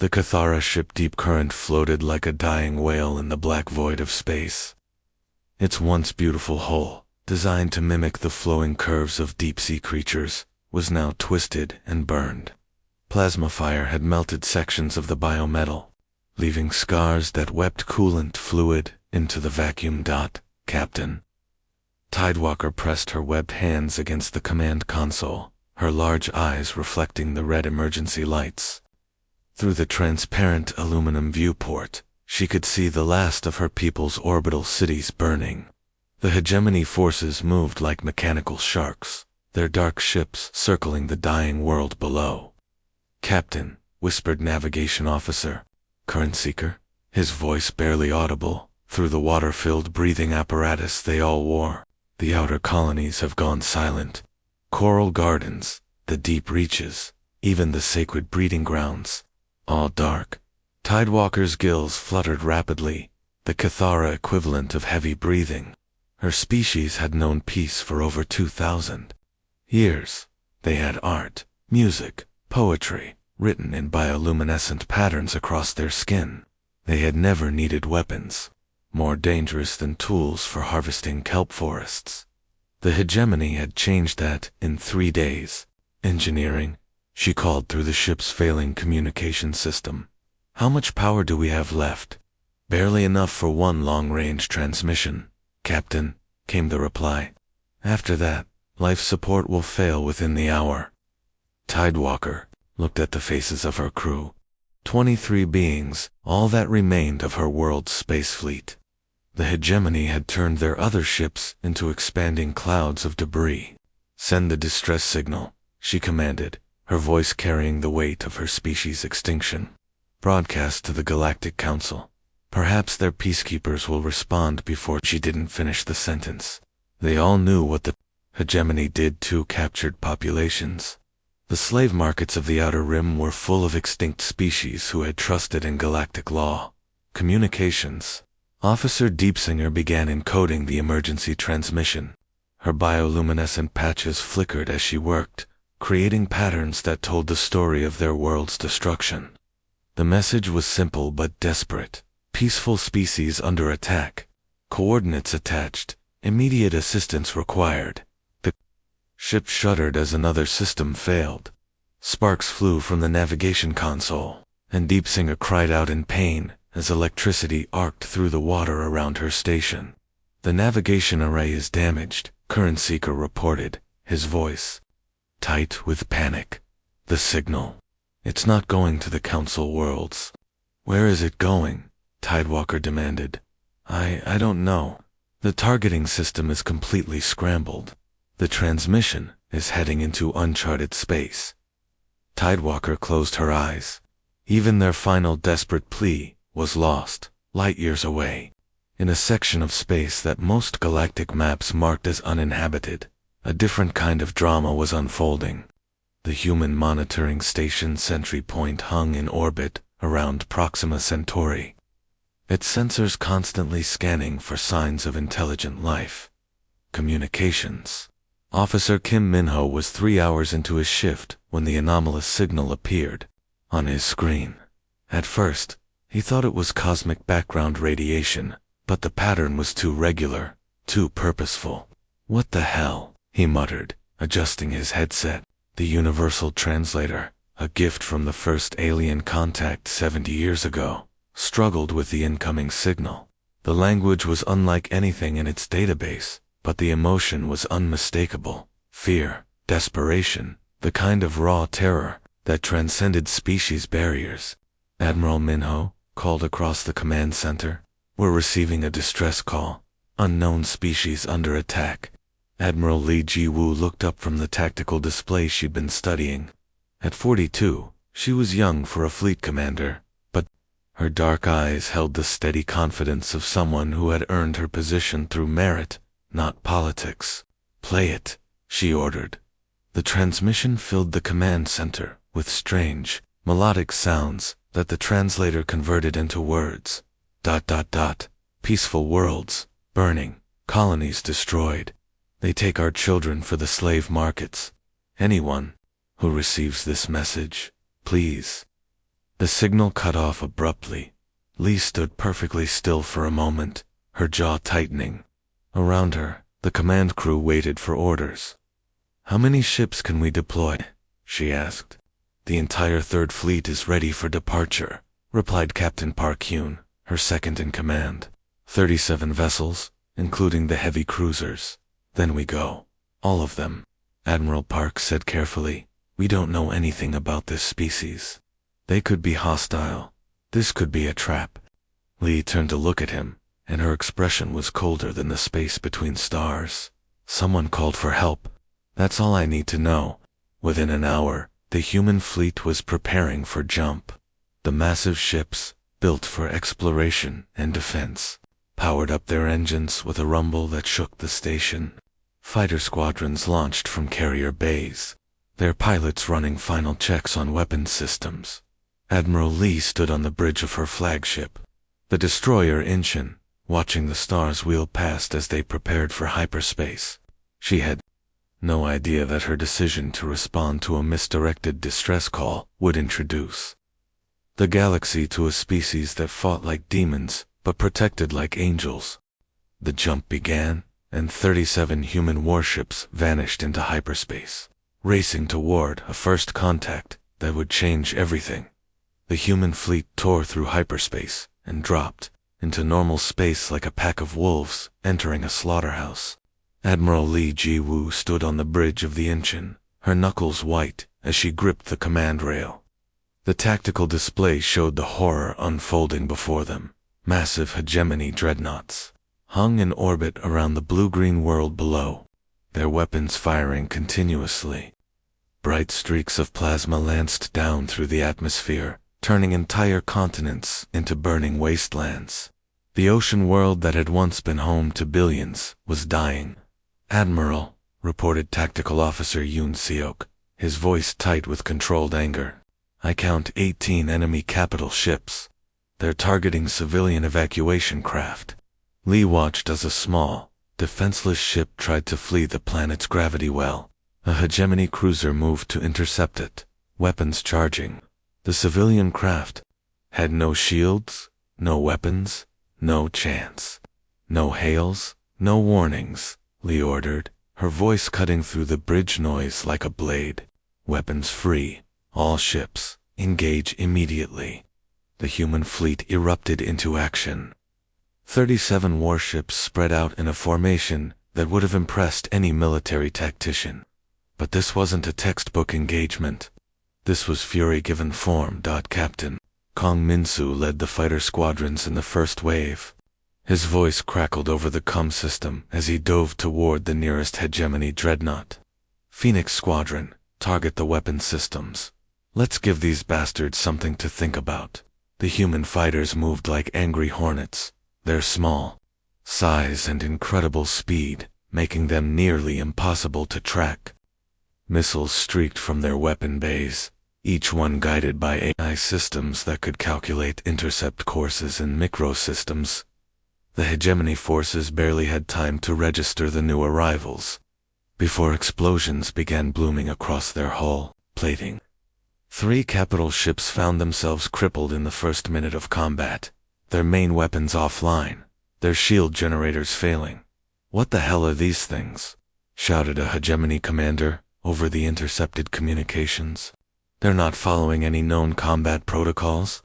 The Cathara ship Deep Current floated like a dying whale in the black void of space. Its once beautiful hull, designed to mimic the flowing curves of deep-sea creatures, was now twisted and burned. Plasma fire had melted sections of the biometal, leaving scars that wept coolant fluid into the vacuum. Captain. Tidewalker pressed her webbed hands against the command console, her large eyes reflecting the red emergency lights. Through the transparent aluminum viewport, she could see the last of her people's orbital cities burning. The hegemony forces moved like mechanical sharks, their dark ships circling the dying world below. "Captain," whispered Navigation Officer, "Current Seeker," his voice barely audible through the water-filled breathing apparatus they all wore. "The outer colonies have gone silent. Coral gardens, the deep reaches, even the sacred breeding grounds, all dark." Tidewalker's gills fluttered rapidly, the Cathara equivalent of heavy breathing. Her species had known peace for over 2,000 years. They had art, music, poetry, written in bioluminescent patterns across their skin. They had never needed weapons, more dangerous than tools for harvesting kelp forests. The hegemony had changed that in 3 days. "Engineering," she called through the ship's failing communication system. "How much power do we have left?" "Barely enough for one long-range transmission, Captain," came the reply. "After that, life support will fail within the hour." Tidewalker looked at the faces of her crew. 23 beings, all that remained of her world's space fleet. The hegemony had turned their other ships into expanding clouds of debris. "Send the distress signal," she commanded, her voice carrying the weight of her species' extinction. "Broadcast to the Galactic Council. Perhaps their peacekeepers will respond before." She didn't finish the sentence. They all knew what the hegemony did to captured populations. The slave markets of the Outer Rim were full of extinct species who had trusted in galactic law. Communications. Officer Deepsinger began encoding the emergency transmission. Her bioluminescent patches flickered as she worked, creating patterns that told the story of their world's destruction. The message was simple but desperate. Peaceful species under attack. Coordinates attached. Immediate assistance required. The ship shuddered as another system failed. Sparks flew from the navigation console, and Deepsinger cried out in pain as electricity arced through the water around her station. "The navigation array is damaged," Current Seeker reported, his voice tight with panic. "The signal. It's not going to the Council worlds." "Where is it going?" Tidewalker demanded. I don't know. The targeting system is completely scrambled. The transmission is heading into uncharted space." Tidewalker closed her eyes. Even their final desperate plea was lost, light years away. In a section of space that most galactic maps marked as uninhabited, a different kind of drama was unfolding. The human monitoring station Sentry Point hung in orbit around Proxima Centauri, its sensors constantly scanning for signs of intelligent life. Communications. Officer Kim Minho was 3 hours into his shift when the anomalous signal appeared on his screen. At first, he thought it was cosmic background radiation, but the pattern was too regular, too purposeful. "What the hell?" he muttered, adjusting his headset. The universal translator, a gift from the first alien contact 70 years ago, struggled with the incoming signal. The language was unlike anything in its database, but the emotion was unmistakable. Fear, desperation, the kind of raw terror that transcended species barriers. "Admiral Minho," called across the command center. "We're receiving a distress call. Unknown species under attack." Admiral Lee Ji-woo looked up from the tactical display she'd been studying. At 42, she was young for a fleet commander, but her dark eyes held the steady confidence of someone who had earned her position through merit, not politics. "Play it," she ordered. The transmission filled the command center with strange, melodic sounds that the translator converted into words. ... Peaceful worlds, burning, colonies destroyed. They take our children for the slave markets. Anyone who receives this message, please. The signal cut off abruptly. Lee stood perfectly still for a moment, her jaw tightening. Around her, the command crew waited for orders. "How many ships can we deploy?" she asked. "The entire Third Fleet is ready for departure," replied Captain Park Hyun, her second in command. 37 vessels, including the heavy cruisers. "Then we go. All of them." Admiral Park said carefully, "We don't know anything about this species. They could be hostile. This could be a trap." Lee turned to look at him, and her expression was colder than the space between stars. "Someone called for help. That's all I need to know." Within an hour, the human fleet was preparing for jump. The massive ships, built for exploration and defense, powered up their engines with a rumble that shook the station. Fighter squadrons launched from carrier bays, their pilots running final checks on weapons systems. Admiral Lee stood on the bridge of her flagship, the destroyer Incheon, watching the stars wheel past as they prepared for hyperspace. She had no idea that her decision to respond to a misdirected distress call would introduce the galaxy to a species that fought like demons but protected like angels. The jump began, and 37 human warships vanished into hyperspace, racing toward a first contact that would change everything. The human fleet tore through hyperspace and dropped into normal space like a pack of wolves entering a slaughterhouse. Admiral Lee Ji-woo stood on the bridge of the Incheon, her knuckles white as she gripped the command rail. The tactical display showed the horror unfolding before them. Massive hegemony dreadnoughts hung in orbit around the blue-green world below, their weapons firing continuously. Bright streaks of plasma lanced down through the atmosphere, turning entire continents into burning wastelands. The ocean world that had once been home to billions was dying. "Admiral," reported Tactical Officer Yoon Seok, his voice tight with controlled anger, "I count 18 enemy capital ships. They're targeting civilian evacuation craft." Lee watched as a small, defenseless ship tried to flee the planet's gravity well. A hegemony cruiser moved to intercept it, weapons charging. The civilian craft had no shields, no weapons, no chance. "No hails, no warnings," Lee ordered, her voice cutting through the bridge noise like a blade. "Weapons free. All ships, engage immediately." The human fleet erupted into action. 37 warships spread out in a formation that would have impressed any military tactician. But this wasn't a textbook engagement. This was fury given form. Captain Kong Min-soo led the fighter squadrons in the first wave. His voice crackled over the comm system as he dove toward the nearest hegemony dreadnought. "Phoenix Squadron, target the weapon systems. Let's give these bastards something to think about." The human fighters moved like angry hornets, their small size and incredible speed making them nearly impossible to track. Missiles streaked from their weapon bays, each one guided by AI systems that could calculate intercept courses and microsystems. The hegemony forces barely had time to register the new arrivals before explosions began blooming across their hull plating. 3 capital ships found themselves crippled in the first minute of combat, their main weapons offline, their shield generators failing. "What the hell are these things?" shouted a hegemony commander over the intercepted communications. "They're not following any known combat protocols."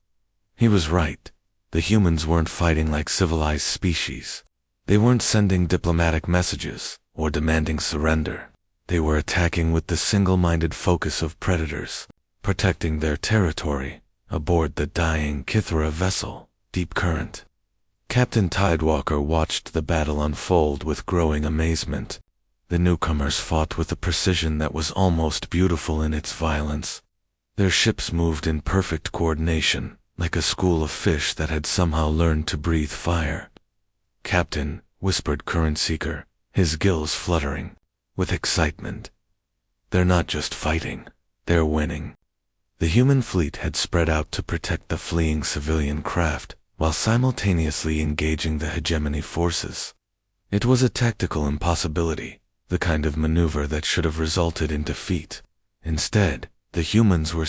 He was right. The humans weren't fighting like civilized species. They weren't sending diplomatic messages or demanding surrender. They were attacking with the single-minded focus of predators, protecting their territory aboard the dying Kithra vessel, Deep Current. Captain Tidewalker watched the battle unfold with growing amazement. The newcomers fought with a precision that was almost beautiful in its violence. Their ships moved in perfect coordination, like a school of fish that had somehow learned to breathe fire. "Captain," whispered Current Seeker, his gills fluttering with excitement. "They're not just fighting, they're winning." The human fleet had spread out to protect the fleeing civilian craft, while simultaneously engaging the hegemony forces. It was a tactical impossibility, the kind of maneuver that should have resulted in defeat. Instead, the humans were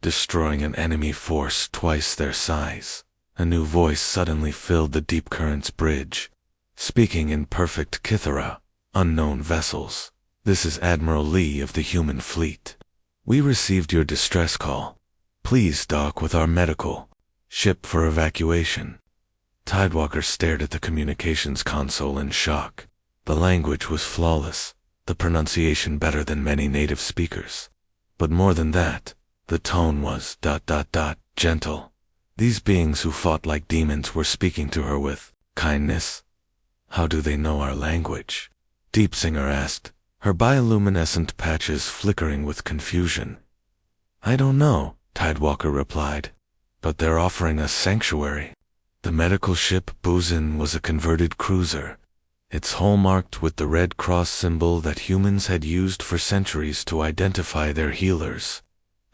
destroying an enemy force twice their size. A new voice suddenly filled the Deep Current's bridge, speaking in perfect Kithara. Unknown vessels. This is Admiral Lee of the human fleet. We received your distress call. Please dock with our medical ship for evacuation. Tidewalker stared at the communications console in shock. The language was flawless, the pronunciation better than many native speakers. But more than that, the tone was ... gentle. These beings who fought like demons were speaking to her with kindness. How do they know our language? Deepsinger asked, her bioluminescent patches flickering with confusion. I don't know, Tidewalker replied. But they're offering us sanctuary. The medical ship Buzin was a converted cruiser, its hull marked with the Red Cross symbol that humans had used for centuries to identify their healers.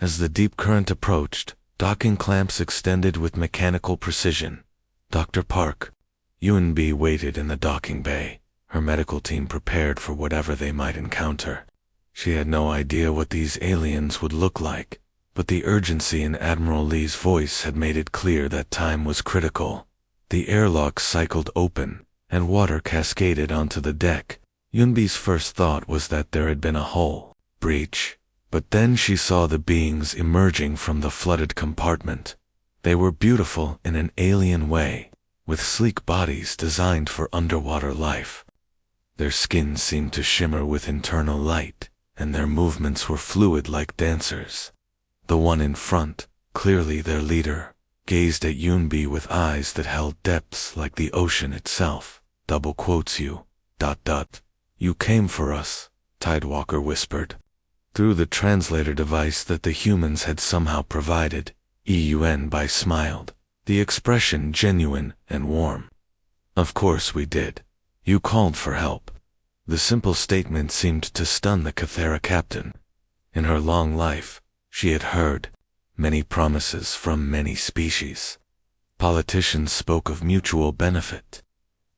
As the Deep Current approached, docking clamps extended with mechanical precision. Dr. Park, Yunbi waited in the docking bay, her medical team prepared for whatever they might encounter. She had no idea what these aliens would look like, but the urgency in Admiral Lee's voice had made it clear that time was critical. The airlock cycled open, and water cascaded onto the deck. Yunbi's first thought was that there had been a hull breach, but then she saw the beings emerging from the flooded compartment. They were beautiful in an alien way, with sleek bodies designed for underwater life. Their skin seemed to shimmer with internal light, and their movements were fluid like dancers. The one in front, clearly their leader, gazed at Yunbi with eyes that held depths like the ocean itself. Double quotes you. ... You came for us, Tidewalker whispered. Through the translator device that the humans had somehow provided, Yunbi smiled, the expression genuine and warm. Of course we did. You called for help. The simple statement seemed to stun the Kithara captain. In her long life, she had heard many promises from many species. Politicians spoke of mutual benefit.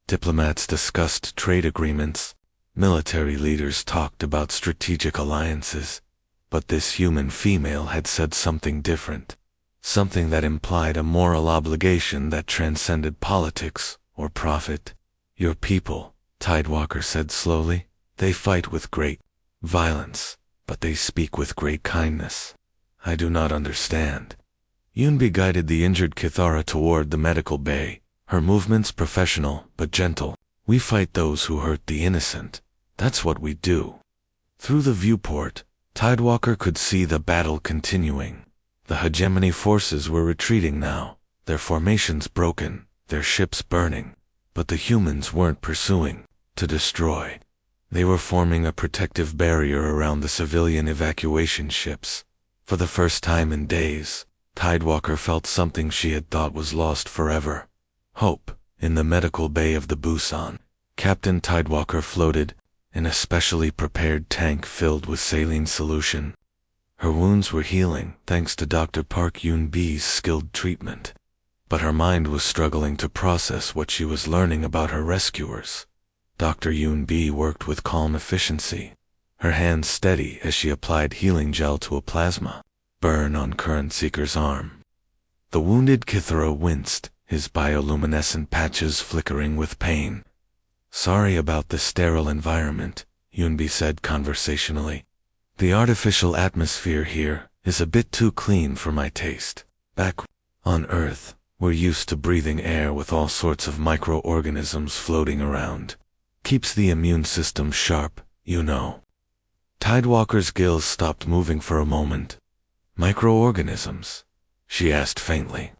Diplomats discussed trade agreements. Military leaders talked about strategic alliances. But this human female had said something different. Something that implied a moral obligation that transcended politics or profit. Your people, Tidewalker said slowly, they fight with great violence, but they speak with great kindness. I do not understand. Yunbi guided the injured Kithara toward the medical bay, her movements professional but gentle. We fight those who hurt the innocent. That's what we do. Through the viewport, Tidewalker could see the battle continuing. The hegemony forces were retreating now, their formations broken, their ships burning. But the humans weren't pursuing to destroy. They were forming a protective barrier around the civilian evacuation ships. For the first time in days, Tidewalker felt something she had thought was lost forever. Hope. In the medical bay of the Busan, Captain Tidewalker floated in a specially prepared tank filled with saline solution. Her wounds were healing thanks to Dr. Park Yunbi's skilled treatment. But her mind was struggling to process what she was learning about her rescuers. Dr. Yunbi worked with calm efficiency, her hands steady as she applied healing gel to a plasma burn on Current Seeker's arm. The wounded Kithara winced, his bioluminescent patches flickering with pain. Sorry about the sterile environment, Yunbi said conversationally. The artificial atmosphere here is a bit too clean for my taste. Back on Earth, we're used to breathing air with all sorts of microorganisms floating around. Keeps the immune system sharp, you know. Tidewalker's gills stopped moving for a moment. Microorganisms? She asked faintly.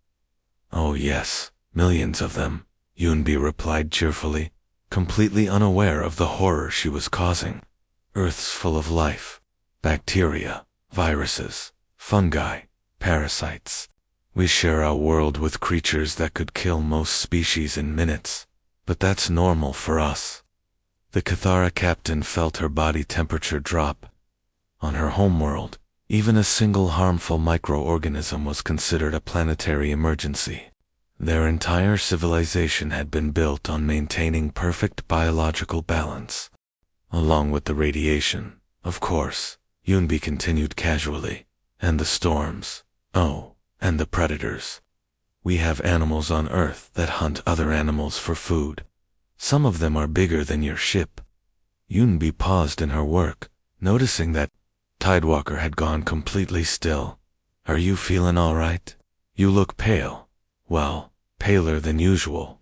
Oh yes, millions of them, Yunbi replied cheerfully, completely unaware of the horror she was causing. Earth's full of life. Bacteria, viruses, fungi, parasites. We share our world with creatures that could kill most species in minutes, but that's normal for us. The Kithara captain felt her body temperature drop. On her homeworld, even a single harmful microorganism was considered a planetary emergency. Their entire civilization had been built on maintaining perfect biological balance. Along with the radiation, of course, Yunbi continued casually, and the storms. Oh, and the predators. We have animals on Earth that hunt other animals for food. Some of them are bigger than your ship. Yunbi paused in her work, noticing that Tidewalker had gone completely still. Are you feeling all right? You look pale. Well, paler than usual.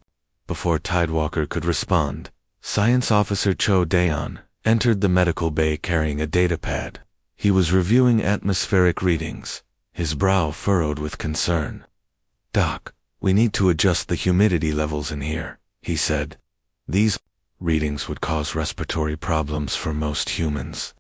Before Tidewalker could respond, Science Officer Cho Daeon entered the medical bay carrying a datapad. He was reviewing atmospheric readings, his brow furrowed with concern. Doc, we need to adjust the humidity levels in here, he said. These readings would cause respiratory problems for most humans.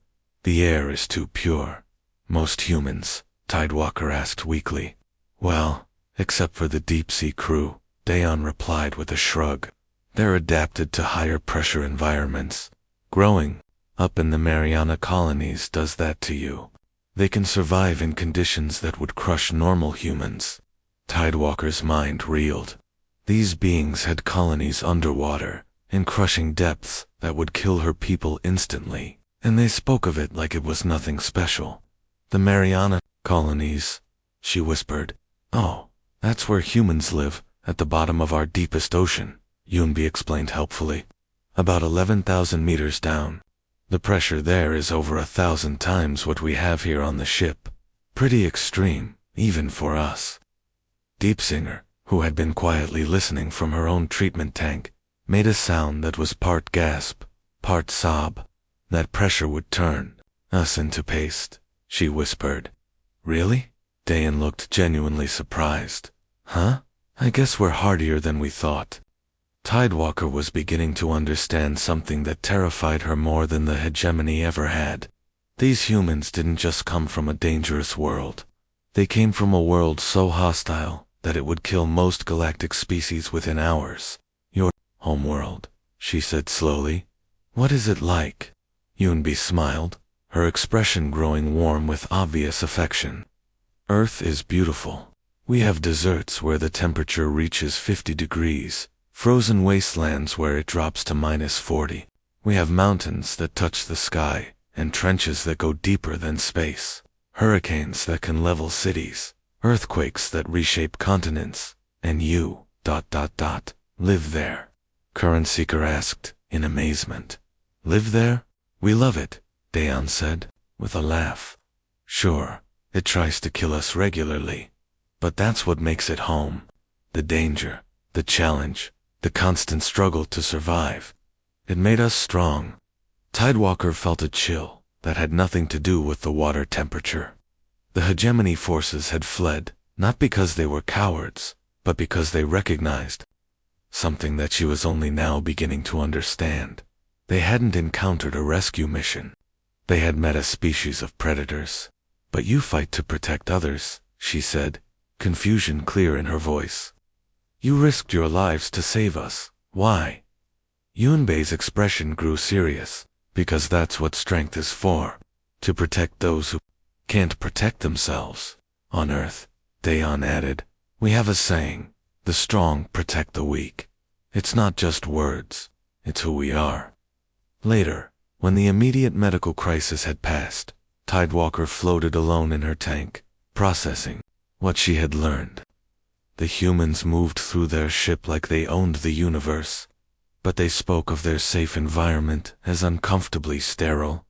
The air is too pure. Most humans, Tidewalker asked weakly. Well, except for the deep-sea crew, Daeon replied with a shrug. They're adapted to higher pressure environments. Growing up in the Mariana colonies does that to you. They can survive in conditions that would crush normal humans. Tidewalker's mind reeled. These beings had colonies underwater, in crushing depths that would kill her people instantly, and they spoke of it like it was nothing special. The Mariana colonies, she whispered. Oh, that's where humans live, at the bottom of our deepest ocean, Yunbi explained helpfully. About 11,000 meters down. The pressure there is over 1,000 times what we have here on the ship. Pretty extreme, even for us. Deepsinger, who had been quietly listening from her own treatment tank, made a sound that was part gasp, part sob. That pressure would turn us into paste, she whispered. Really? Dayan looked genuinely surprised. Huh? I guess we're hardier than we thought. Tidewalker was beginning to understand something that terrified her more than the hegemony ever had. These humans didn't just come from a dangerous world. They came from a world so hostile that it would kill most galactic species within hours. Your homeworld, she said slowly. What is it like? Yunbi smiled, her expression growing warm with obvious affection. Earth is beautiful. We have deserts where the temperature reaches 50 degrees, frozen wastelands where it drops to -40. We have mountains that touch the sky, and trenches that go deeper than space. Hurricanes that can level cities, earthquakes that reshape continents, and you, live there. Current Seeker asked, in amazement. Live there? We love it, Dayan said, with a laugh. Sure, it tries to kill us regularly, but that's what makes it home. The danger, the challenge, the constant struggle to survive. It made us strong. Tidewalker felt a chill that had nothing to do with the water temperature. The hegemony forces had fled, not because they were cowards, but because they recognized something that she was only now beginning to understand. They hadn't encountered a rescue mission. They had met a species of predators. But you fight to protect others, she said, confusion clear in her voice. You risked your lives to save us. Why? Yunbei's expression grew serious, because that's what strength is for, to protect those who can't protect themselves. On Earth, Dayan added, we have a saying, the strong protect the weak. It's not just words, it's who we are. Later, when the immediate medical crisis had passed, Tidewalker floated alone in her tank, processing what she had learned. The humans moved through their ship like they owned the universe, but they spoke of their safe environment as uncomfortably sterile.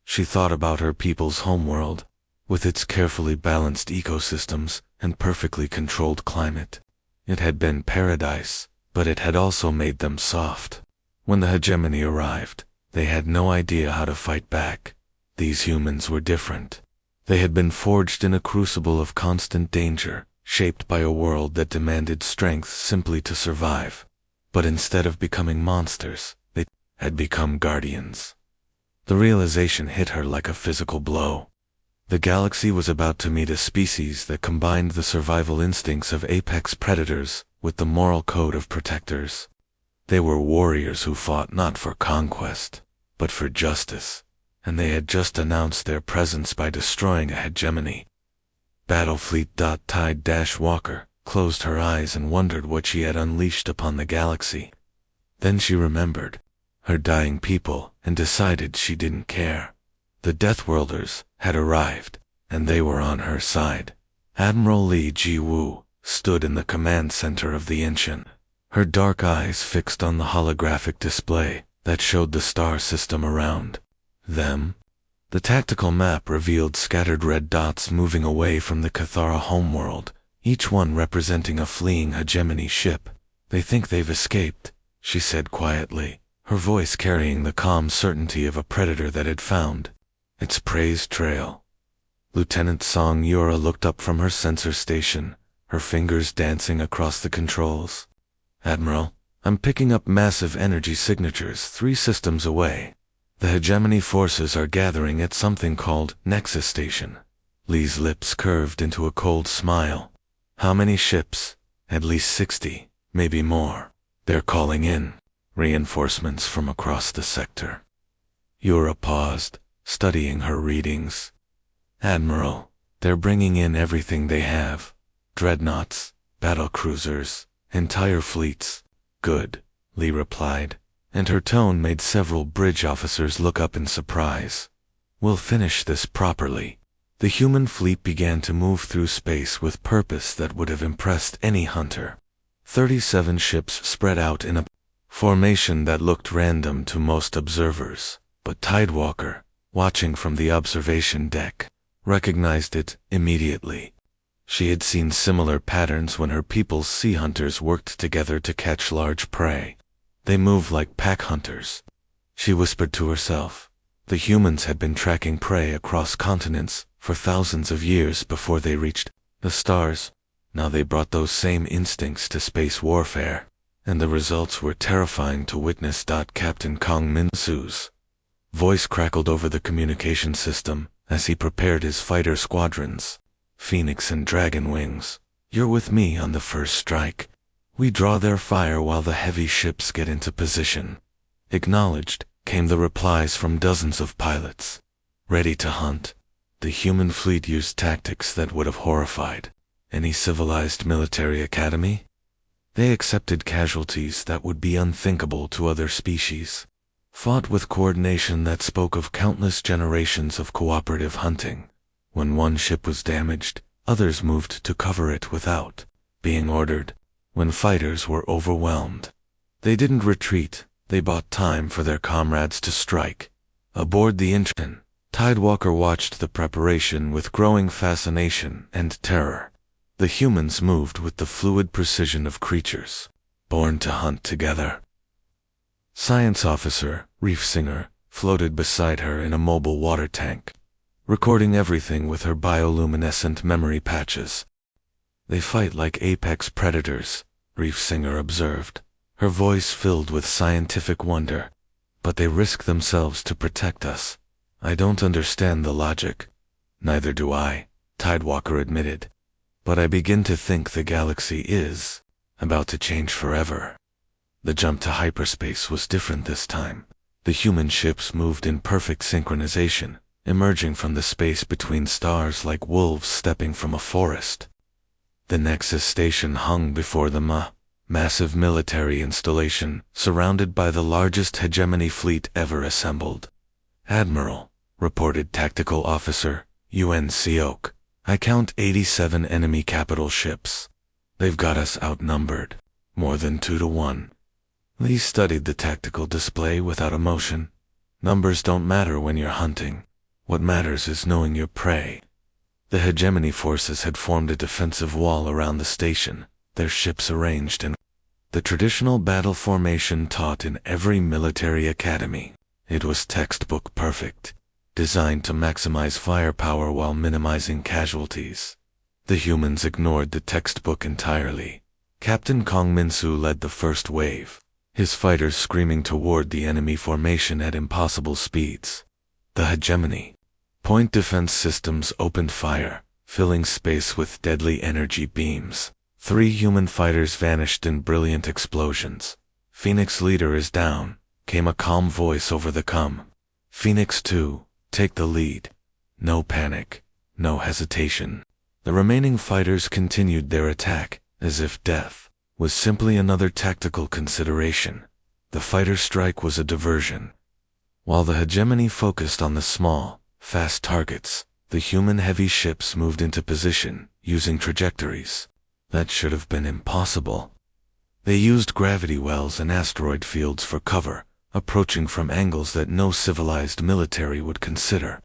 She thought about her people's homeworld, with its carefully balanced ecosystems and perfectly controlled climate. It had been paradise, but it had also made them soft. When the hegemony arrived, they had no idea how to fight back. These humans were different. They had been forged in a crucible of constant danger, shaped by a world that demanded strength simply to survive. But instead of becoming monsters, they had become guardians. The realization hit her like a physical blow. The galaxy was about to meet a species that combined the survival instincts of apex predators with the moral code of protectors. They were warriors who fought not for conquest, but for justice, and they had just announced their presence by destroying a hegemony. Battlefleet.Tide-Walker closed her eyes and wondered what she had unleashed upon the galaxy. Then she remembered her dying people and decided she didn't care. The Deathworlders had arrived, and they were on her side. Admiral Li Jiwu stood in the command center of the engine, her dark eyes fixed on the holographic display that showed the star system around them. The tactical map revealed scattered red dots moving away from the Cathara homeworld, each one representing a fleeing hegemony ship. "They think they've escaped," she said quietly, her voice carrying the calm certainty of a predator that had found its prey's trail. Lieutenant Song Yura looked up from her sensor station, her fingers dancing across the controls. "Admiral, I'm picking up massive energy signatures 3 systems away. The hegemony forces are gathering at something called Nexus Station." Lee's lips curved into a cold smile. "How many ships?" "At least 60, maybe more. They're calling in reinforcements from across the sector." Yura paused, studying her readings. "Admiral, they're bringing in everything they have. Dreadnoughts, battlecruisers, entire fleets." "Good," Lee replied, and her tone made several bridge officers look up in surprise. "We'll finish this properly." The human fleet began to move through space with purpose that would have impressed any hunter. 37 ships spread out in a formation that looked random to most observers, but Tidewalker, watching from the observation deck, recognized it immediately. She had seen similar patterns when her people's sea hunters worked together to catch large prey. They moved like pack hunters. She whispered to herself. The humans had been tracking prey across continents for thousands of years before they reached the stars. Now they brought those same instincts to space warfare, and the results were terrifying to witness. Captain Kong Min-su's voice crackled over the communication system as he prepared his fighter squadrons. "Phoenix and Dragon Wings, you're with me on the first strike. We draw their fire while the heavy ships get into position." "Acknowledged," came the replies from dozens of pilots. Ready to hunt. The human fleet used tactics that would have horrified any civilized military academy. They accepted casualties that would be unthinkable to other species. Fought with coordination that spoke of countless generations of cooperative hunting. When one ship was damaged, others moved to cover it without being ordered. When fighters were overwhelmed, they didn't retreat, they bought time for their comrades to strike. Aboard the engine, Tidewalker watched the preparation with growing fascination and terror. The humans moved with the fluid precision of creatures born to hunt together. Science Officer, Reef Singer, floated beside her in a mobile water tank, recording everything with her bioluminescent memory patches. "They fight like apex predators," Reef Singer observed, her voice filled with scientific wonder. "But they risk themselves to protect us. I don't understand the logic." "Neither do I," Tidewalker admitted. "But I begin to think the galaxy is about to change forever." The jump to hyperspace was different this time. The human ships moved in perfect synchronization, emerging from the space between stars like wolves stepping from a forest. The Nexus Station hung before the massive military installation, surrounded by the largest hegemony fleet ever assembled. "Admiral," reported Tactical Officer UN Seok, "I count 87 enemy capital ships. They've got us outnumbered, more than 2 to 1. Lee studied the tactical display without emotion. "Numbers don't matter when you're hunting. What matters is knowing your prey." The hegemony forces had formed a defensive wall around the station, their ships arranged in the traditional battle formation taught in every military academy. It was textbook perfect, designed to maximize firepower while minimizing casualties. The humans ignored the textbook entirely. Captain Kong Min-su led the first wave, his fighters screaming toward the enemy formation at impossible speeds. The hegemony point defense systems opened fire, filling space with deadly energy beams. 3 human fighters vanished in brilliant explosions. "Phoenix leader is down," came a calm voice over the comm. "Phoenix 2, take the lead." No panic, no hesitation. The remaining fighters continued their attack, as if death was simply another tactical consideration. The fighter strike was a diversion. While the hegemony focused on the small, fast targets, the human heavy ships moved into position, using trajectories. That should have been impossible. They used gravity wells and asteroid fields for cover, approaching from angles that no civilized military would consider.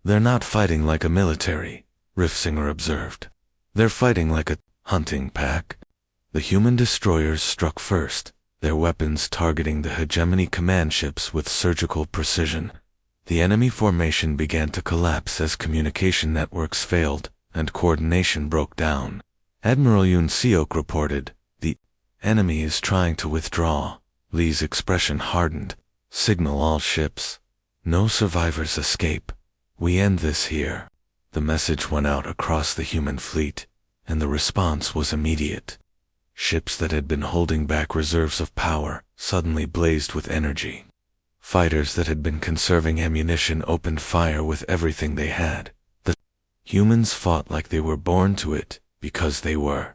They're not fighting like a military, Riffsinger observed. They're fighting like a hunting pack. The human destroyers struck first, their weapons targeting the hegemony command ships with surgical precision. The enemy formation began to collapse as communication networks failed and coordination broke down. Admiral Yoon Seok reported, "The enemy is trying to withdraw." Lee's expression hardened. "Signal all ships. No survivors escape. We end this here." The message went out across the human fleet, and the response was immediate. Ships that had been holding back reserves of power suddenly blazed with energy. Fighters that had been conserving ammunition opened fire with everything they had. The humans fought like they were born to it, because they were.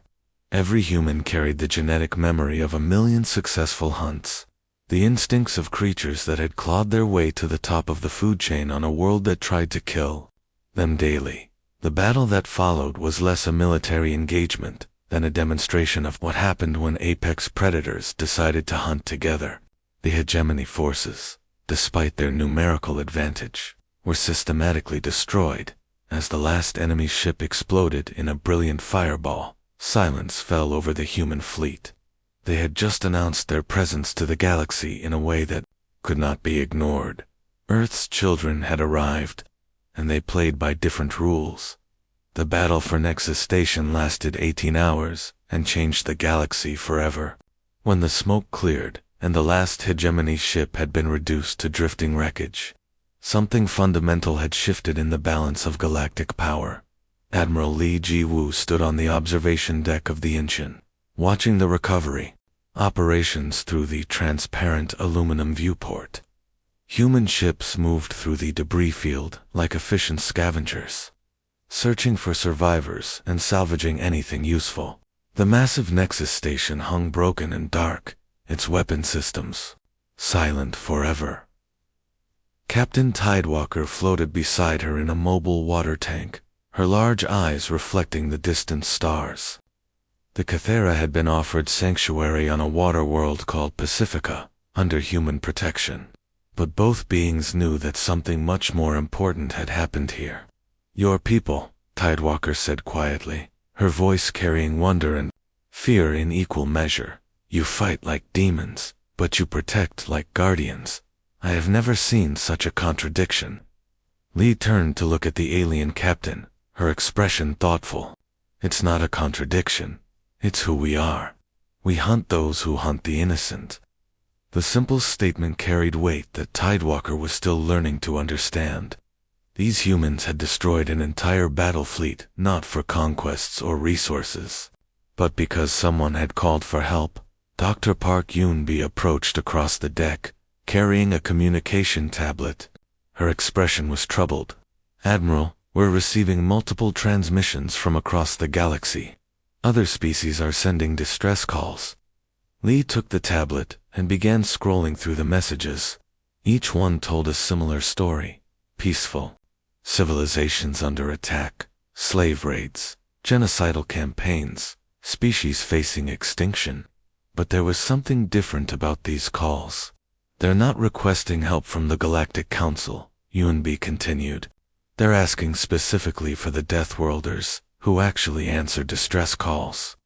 Every human carried the genetic memory of 1,000,000 successful hunts. The instincts of creatures that had clawed their way to the top of the food chain on a world that tried to kill them daily. The battle that followed was less a military engagement than a demonstration of what happened when apex predators decided to hunt together. The hegemony forces, despite their numerical advantage, were systematically destroyed. As the last enemy ship exploded in a brilliant fireball, silence fell over the human fleet. They had just announced their presence to the galaxy in a way that could not be ignored. Earth's children had arrived, and they played by different rules. The battle for Nexus Station lasted 18 hours and changed the galaxy forever. When the smoke cleared, and the last hegemony ship had been reduced to drifting wreckage, something fundamental had shifted in the balance of galactic power. Admiral Lee Ji-woo stood on the observation deck of the Incheon, watching the recovery operations through the transparent aluminum viewport. Human ships moved through the debris field like efficient scavengers, searching for survivors and salvaging anything useful. The massive Nexus Station hung broken and dark, its weapon systems silent forever. Captain Tidewalker floated beside her in a mobile water tank, her large eyes reflecting the distant stars. The Cathera had been offered sanctuary on a water world called Pacifica, under human protection. But both beings knew that something much more important had happened here. "Your people," Tidewalker said quietly, her voice carrying wonder and fear in equal measure. "You fight like demons, but you protect like guardians. I have never seen such a contradiction." Lee turned to look at the alien captain, her expression thoughtful. "It's not a contradiction. It's who we are. We hunt those who hunt the innocent." The simple statement carried weight that Tidewalker was still learning to understand. These humans had destroyed an entire battle fleet not for conquests or resources, but because someone had called for help. Dr. Park Yoon-bi approached across the deck, carrying a communication tablet. Her expression was troubled. "Admiral, we're receiving multiple transmissions from across the galaxy. Other species are sending distress calls." Lee took the tablet and began scrolling through the messages. Each one told a similar story. Peaceful. Civilizations under attack. Slave raids. Genocidal campaigns. Species facing extinction. But there was something different about these calls. "They're not requesting help from the Galactic Council," Yoon-bi continued. "They're asking specifically for the Deathworlders, who actually answer distress calls."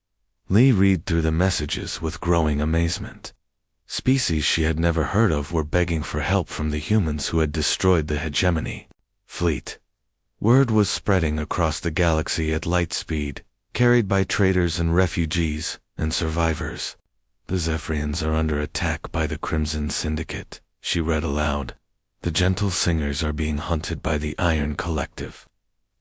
Lee read through the messages with growing amazement. Species she had never heard of were begging for help from the humans who had destroyed the hegemony fleet. Word was spreading across the galaxy at light speed, carried by traders and refugees and survivors. "The Zephyrians are under attack by the Crimson Syndicate," she read aloud. "The Gentle Singers are being hunted by the Iron Collective.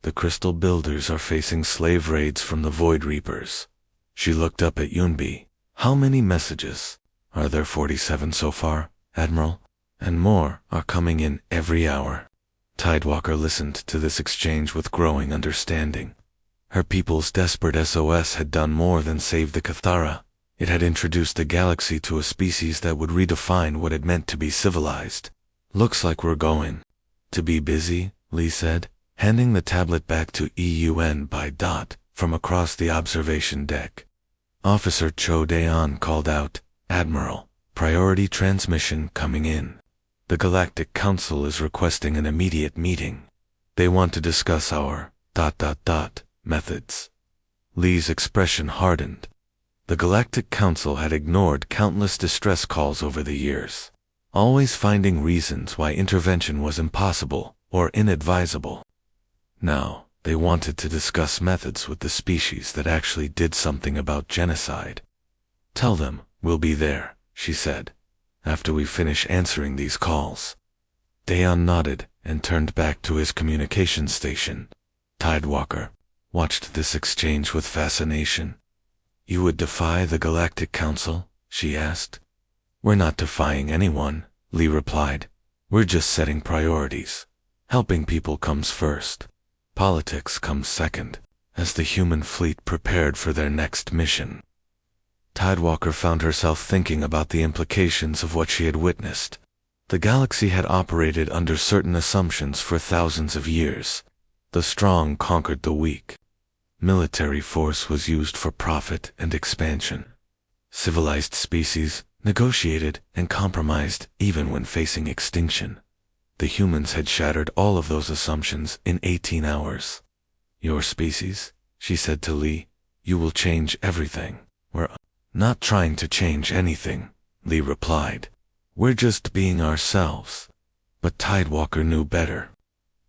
The Crystal Builders are facing slave raids from the Void Reapers." She looked up at Yoon-bi. "How many messages? Are there 47 so far, Admiral? And more are coming in every hour." Tidewalker listened to this exchange with growing understanding. Her people's desperate SOS had done more than save the Cathara. It had introduced the galaxy to a species that would redefine what it meant to be civilized. "Looks like we're going to be busy," Lee said, handing the tablet back to Eun by Dot. from across the observation deck. Officer Cho Daeon called out, "Admiral, priority transmission coming in. The Galactic Council is requesting an immediate meeting. They want to discuss our ... methods." Lee's expression hardened. The Galactic Council had ignored countless distress calls over the years, always finding reasons why intervention was impossible or inadvisable. Now, they wanted to discuss methods with the species that actually did something about genocide. "Tell them we'll be there," she said, "after we finish answering these calls." Daeon nodded and turned back to his communication station. Tidewalker watched this exchange with fascination. "You would defy the Galactic Council?" she asked. "We're not defying anyone," Lee replied. "We're just setting priorities. Helping people comes first. Politics comes second," as the human fleet prepared for their next mission. Tidewalker found herself thinking about the implications of what she had witnessed. The galaxy had operated under certain assumptions for thousands of years. The strong conquered the weak. Military force was used for profit and expansion. Civilized species negotiated and compromised even when facing extinction. The humans had shattered all of those assumptions in 18 hours. "Your species," she said to Lee, "you will change everything." "We're not trying to change anything," Lee replied. "We're just being ourselves." But Tidewalker knew better.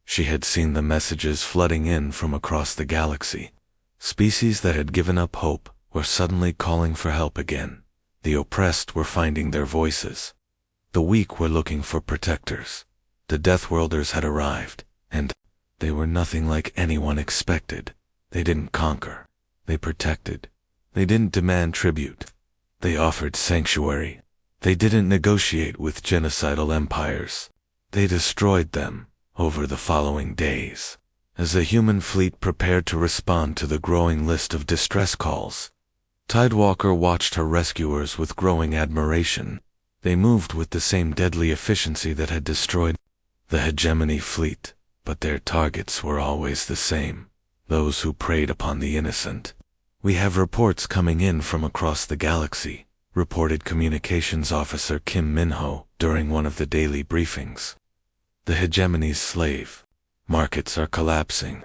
She had seen the messages flooding in from across the galaxy. Species that had given up hope were suddenly calling for help again. The oppressed were finding their voices. The weak were looking for protectors. The Deathworlders had arrived, and they were nothing like anyone expected. They didn't conquer. They protected. They didn't demand tribute. They offered sanctuary. They didn't negotiate with genocidal empires. They destroyed them over the following days. As the human fleet prepared to respond to the growing list of distress calls, Tidewalker watched her rescuers with growing admiration. They moved with the same deadly efficiency that had destroyed the hegemony fleet, but their targets were always the same: those who preyed upon the innocent. "We have reports coming in from across the galaxy," reported Communications Officer Kim Minho during one of the daily briefings. "The hegemony's slave markets are collapsing.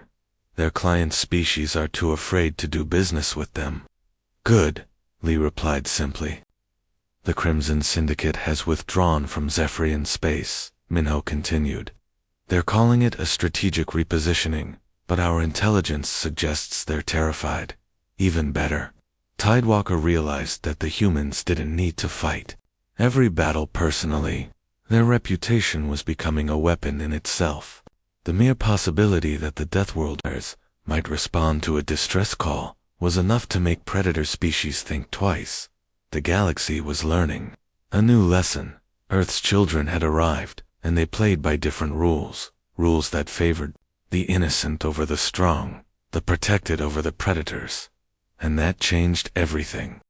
Their client species are too afraid to do business with them." "Good," Lee replied simply. "The Crimson Syndicate has withdrawn from Zephyrian space," Minho continued. "They're calling it a strategic repositioning, but our intelligence suggests they're terrified. Even better." Tidewalker realized that the humans didn't need to fight every battle personally. Their reputation was becoming a weapon in itself. The mere possibility that the Deathworlders might respond to a distress call was enough to make predator species think twice. The galaxy was learning a new lesson. Earth's children had arrived, and they played by different rules, rules that favored the innocent over the strong, the protected over the predators. And that changed everything.